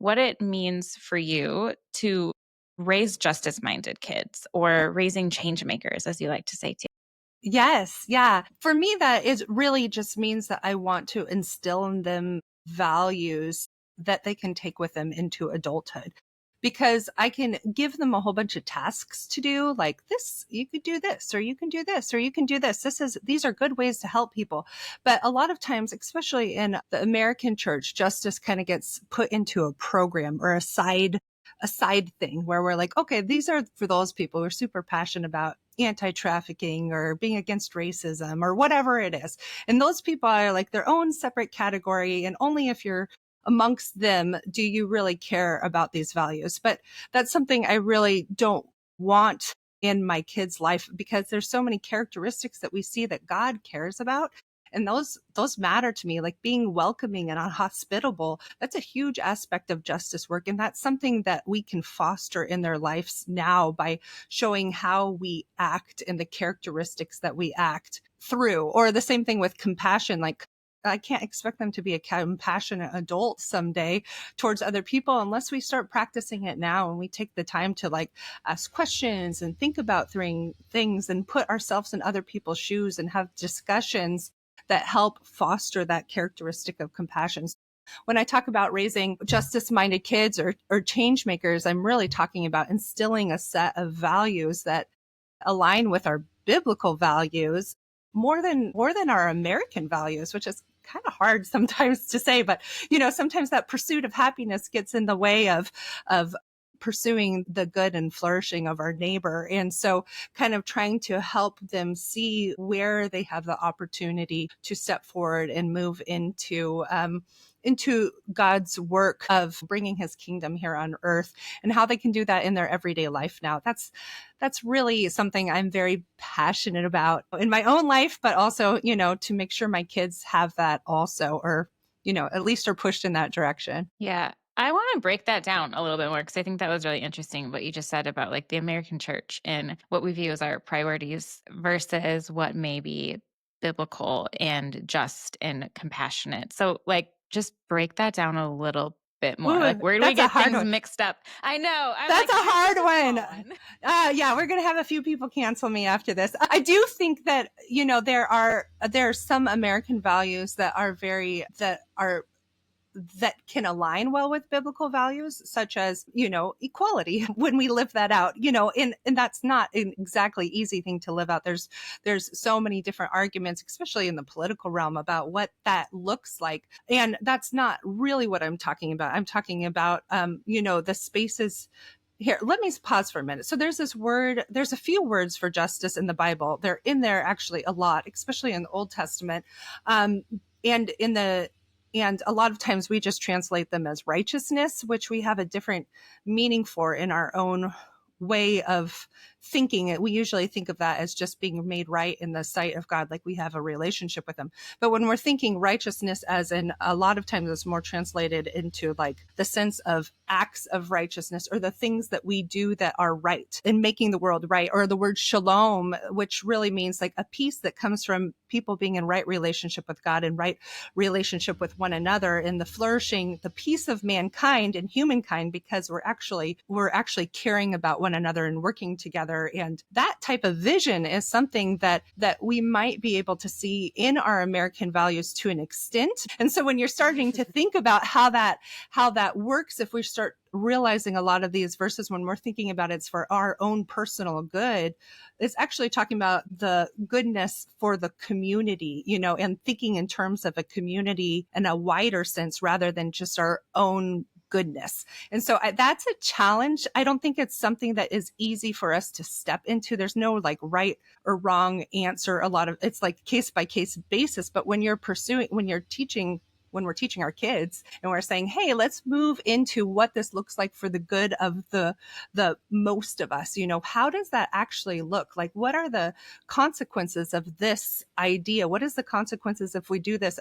what it means for you to raise justice minded kids or raising change makers, as you like to say too. Yes. Yeah. For me, that is really just means that I want to instill in them values that they can take with them into adulthood. Because I can give them a whole bunch of tasks to do, like this, you could do this, or you can do this, or you can do this. These are good ways to help people. But a lot of times, especially in the American church, justice kind of gets put into a program or a side thing where we're like, okay, these are for those people who are super passionate about anti-trafficking or being against racism or whatever it is. And those people are like their own separate category. And only if you're amongst them do you really care about these values. But that's something I really don't want in my kids' life, because there's so many characteristics that we see that God cares about. And those matter to me, like being welcoming and hospitable. That's a huge aspect of justice work. And that's something that we can foster in their lives now by showing how we act and the characteristics that we act through. Or the same thing with compassion. Like, I can't expect them to be a compassionate adult someday towards other people unless we start practicing it now and we take the time to like ask questions and think about things and put ourselves in other people's shoes and have discussions that help foster that characteristic of compassion. When I talk about raising justice minded kids or change makers, I'm really talking about instilling a set of values that align with our biblical values more than our American values, which is kind of hard sometimes to say, but sometimes that pursuit of happiness gets in the way of pursuing the good and flourishing of our neighbor. And so kind of trying to help them see where they have the opportunity to step forward and move into God's work of bringing his kingdom here on earth, and how they can do that in their everyday life now. That's really something I'm very passionate about in my own life, but also, to make sure my kids have that also, or, at least are pushed in that direction. Yeah. I want to break that down a little bit more because I think that was really interesting what you just said about like the American church and what we view as our priorities versus what may be biblical and just and compassionate. So, like, just break that down a little bit more. Ooh, Like, where do we that's a get hard things one. mixed up? I know. I'm That's like, a this hard is a small one. one. Yeah, we're gonna have a few people cancel me after this. I do think that there are some American values that can align well with biblical values, such as, equality when we live that out, and that's not an exactly easy thing to live out. There's so many different arguments, especially in the political realm, about what that looks like. And that's not really what I'm talking about. I'm talking about, the spaces. Here, let me pause for a minute. So there's a few words for justice in the Bible. They're in there actually a lot, especially in the Old Testament. Um, and in the and a lot of times we just translate them as righteousness, which we have a different meaning for in our own way of thinking it. We usually think of that as just being made right in the sight of God, like we have a relationship with him. But when we're thinking righteousness, as in a lot of times it's more translated into like the sense of acts of righteousness, or the things that we do that are right in making the world right, or the word shalom, which really means like a peace that comes from people being in right relationship with God and right relationship with one another, and the flourishing, the peace of mankind and humankind, because we're actually caring about one another and working together. And that type of vision is something that we might be able to see in our American values to an extent. And so when you're starting to think about how that works, if we start realizing a lot of these verses, when we're thinking about it's for our own personal good, it's actually talking about the goodness for the community, and thinking in terms of a community in a wider sense rather than just our own goodness. And so that's a challenge. I don't think it's something that is easy for us to step into. There's no like right or wrong answer. It's like case by case basis. But when we're teaching our kids and we're saying, hey, let's move into what this looks like for the good of the most of us. How does that actually look like? What are the consequences of this idea? What is the consequences if we do this?